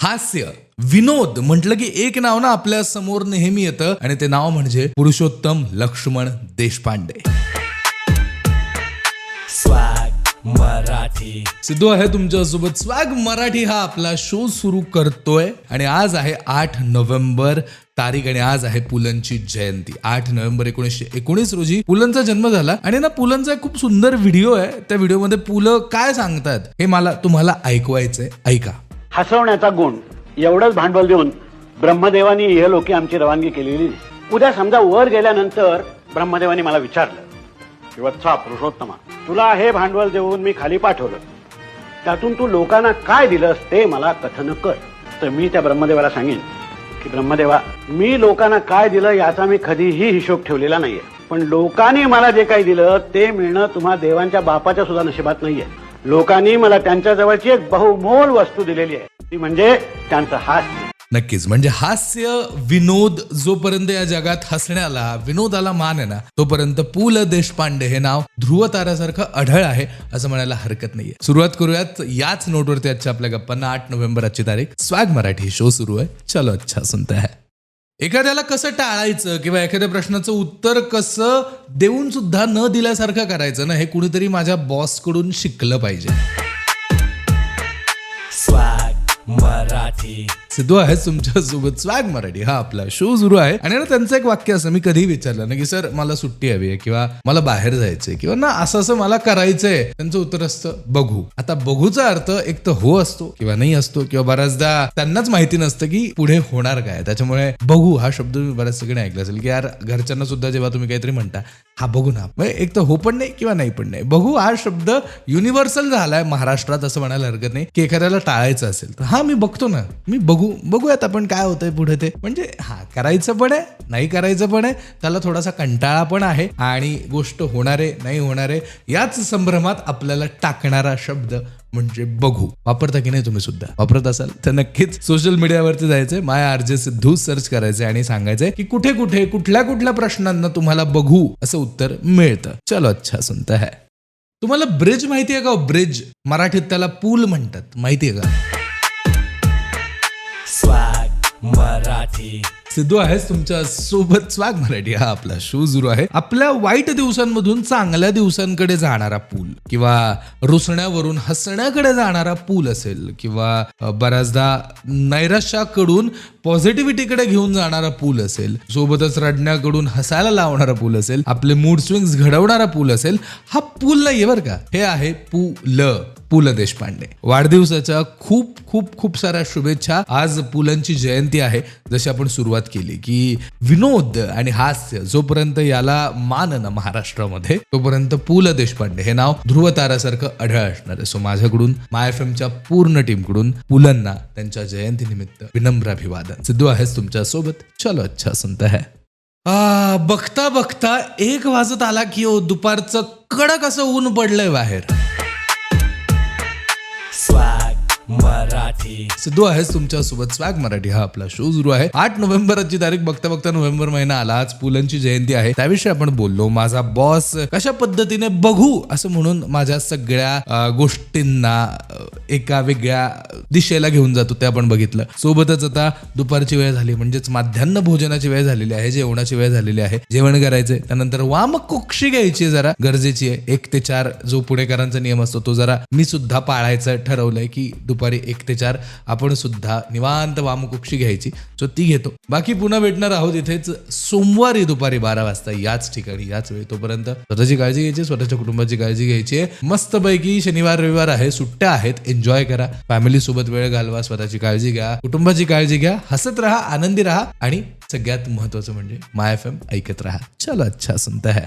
हास्य, विनोद म्हटलं की एक नाव ना आपल्या समोर नेहमी येतं आणि ते नाव म्हणजे पुरुषोत्तम लक्ष्मण देशपांडे. स्वॅग मराठी. सिद्धू आहे तुमच्यासोबत. स्वॅग मराठी हा आपला शो सुरू करतोय आणि आज आहे 8 नोव्हेंबर तारीख आणि आज आहे पुलंची जयंती. 8 नोव्हेंबर 1919 रोजी पुलंचा जन्म झाला आणि ना पुलंचा एक खूप सुंदर व्हिडिओ आहे. त्या व्हिडिओमध्ये पुलं काय सांगतात हे मला तुम्हाला ऐकवायचंय. ऐका. हसवण्याचा गुण एवढंच भांडवल देऊन ब्रह्मदेवानी इहलोकी आमची रवानगी केलेली. उद्या समजा वर गेल्यानंतर ब्रह्मदेवानी मला विचारलं की वत्सा पुरुषोत्तमा, तुला हे भांडवल देऊन मी खाली पाठवलं, त्यातून तू लोकांना काय दिलंस ते मला कथन कर. तर मी त्या ब्रह्मदेवाला सांगेन की ब्रह्मदेवा, मी लोकांना काय दिलं याचा मी कधीही हिशोब ठेवलेला नाहीये, पण लोकांनी मला जे काही दिलं ते मिळणं तुम्हा देवांच्या बापाच्या सुद्धा नशिबात नाहीये. लोकांनी मला त्यांच्या जवळची एक बहुमोल वस्तू दिलेली आहे, ती म्हणजे त्यांचं हास्य. नक्कीच, म्हणजे हास्य, विनोद, जोपर्यंत या जगात हसण्याला विनोदाला मान आहे ना तोपर्यंत पु ल देशपांडे हे नाव ध्रुव ताऱ्यासारखं अढळ आहे असं म्हणायला हरकत नाहीये. सुरुवात करूयात याच नोटवरती आजच्या आपल्या गप्पांना. 8 नोव्हेंबर आजची तारीख. स्वॅग मराठी शो सुरू आहे. चलो अच्छा सुनते है. एखाद्याला कसं टाळायचं किंवा एखाद्या प्रश्नाचं उत्तर कसं देऊन सुद्धा न दिल्यासारखं करायचं ना, हे कुणीतरी माझ्या बॉस कडून शिकलं पाहिजे. स्वॅग मराठी. सिद्धू आहे तुमच्या सोबत. स्वॅग मराठी हा आपला शो सुरू आहे आणि ना त्यांचं एक वाक्य असं मी कधी विचारलं ना की सर मला सुट्टी हवी आहे किंवा मला बाहेर जायचंय किंवा ना असं मला करायचंय, त्यांचं उत्तर असतं बघू. आता बघूचा अर्थ एक तर हो असतो किंवा नाही असतो किंवा बऱ्याचदा त्यांनाच माहिती नसतं की पुढे होणार काय. त्याच्यामुळे बघू हा शब्द मी बऱ्याच सगळ्यांनी ऐकला असेल की यार घरच्यांना सुद्धा जेव्हा तुम्ही काहीतरी म्हणता हा बघू ना, एक तर हो पण नाही किंवा नाही पण नाही. बघू हा शब्द युनिव्हर्सल झालाय महाराष्ट्रात असं म्हणायला हरकत नाही की एखाद्याला टाळायचं असेल तर हा मी बघतो ना, मी बघूयात आपण काय होतंय पुढे ते. म्हणजे हा करायचं पण आहे नाही करायचं पण आहे, त्याला थोडासा कंटाळा पण आहे आणि गोष्ट होणारे नाही होणारे याच संभ्रमात आपल्याला टाकणारा शब्द म्हणजे बघू. वापरता की नाही तुम्ही सुद्धा? वापरत असाल तर नक्कीच सोशल मीडियावरती जायचंय, माय आरजे सिद्धू सर्च करायचंय आणि सांगायचंय की कुठे कुठे कुठल्या कुठल्या प्रश्नांना तुम्हाला बघू असं उत्तर मिळतं. चलो अच्छा सुनता है. तुम्हाला ब्रिज माहितीये का? ब्रिज मराठीत त्याला पूल म्हणतात, माहितीये का? स्वॅग मराठी. सिद्धू आहेस तुमच्या सोबत. स्वॅग मराठी हा आपला शो सुरू आहे. आपल्या वाईट दिवसांमधून चांगल्या दिवसांकडे जाणारा पूल किंवा रुसण्यावरून हसण्याकडे जाणारा पूल असेल किंवा बऱ्याचदा नैराश्याकडून पॉझिटिव्हिटीकडे घेऊन जाणारा पूल असेल, सोबतच रडण्याकडून हसायला लावणारा पूल असेल, आपले मूड स्विंग्स घडवणारा पूल असेल, हा पूल नाहीये बरं का, हे आहे पु ल देशपांडे. वाढदिवसाच्या खूप खूप खूप साऱ्या शुभेच्छा. आज पुलंची जयंती आहे. जशी आपण सुरुवात केली की विनोद आणि हास्य जोपर्यंत याला मान ना महाराष्ट्रामध्ये तोपर्यंत पु ल देशपांडे हे नाव ध्रुव ताऱ्यासारखं अढळ असणार आहे. सो माझ्याकडून माय एफएमच्या पूर्ण टीमकडून पुलंना त्यांच्या जयंतीनिमित्त विनम्र अभिवादन. सिद्धू आहेस तुमच्या सोबत. चलो अच्छा सुनता है. बघता बघता 1 वाजत आला की दुपारचं कडक असं ऊन पडलंय बाहेर. स्वॅग मराठी. सिद्धू आहेस तुमच्या सोबत. स्वॅग मराठी हा आपला शो सुरू आहे. 8 नोव्हेंबरची तारीख. बघता बघता नोव्हेंबर महिना आला. आज पुलंची जयंती आहे. त्याविषयी आपण बोललो. माझा बॉस कशा पद्धतीने बघू असं म्हणून माझ्या सगळ्या गोष्टींना एका वेगळ्या दिशेला घेऊन जातो ते आपण बघितलं. सोबतच आता दुपारची वेळ झाली म्हणजेच माध्यान्ह भोजनाची वेळ झालेली आहे, जेवणाची वेळ झालेली आहे. जेवण करायचंय, त्यानंतर वामकुक्षी घ्यायची जरा गरजेची आहे. 1 ते 4 जो पुणेकरांचा नियम असतो तो जरा मी सुद्धा पाळायचं ठरवलंय की दुपारी 1 ते 4 आपण सुद्धा निवांत वामकुक्षी घ्यायची. सो ती घेतो. बाकी पुन्हा भेटणार आहोत इथेच सोमवारी दुपारी 12 वाजता याच ठिकाणी याच वेळी. तोपर्यंत स्वतःची काळजी घ्यायची, स्वतःच्या कुटुंबाची काळजी घ्यायची आहे. मस्तपैकी शनिवार रविवार आहे, सुट्ट्या आहेत, एन्जॉय करा, फॅमिली सोबत वेळ घालवा, स्वतःची काळजी घ्या, कुटुंबाची काळजी घ्या, हसत राहा, आनंदी राहा आणि सगळ्यात महत्वाचं म्हणजे माय एफएम ऐकत राहा. चलो अच्छा सुनता है.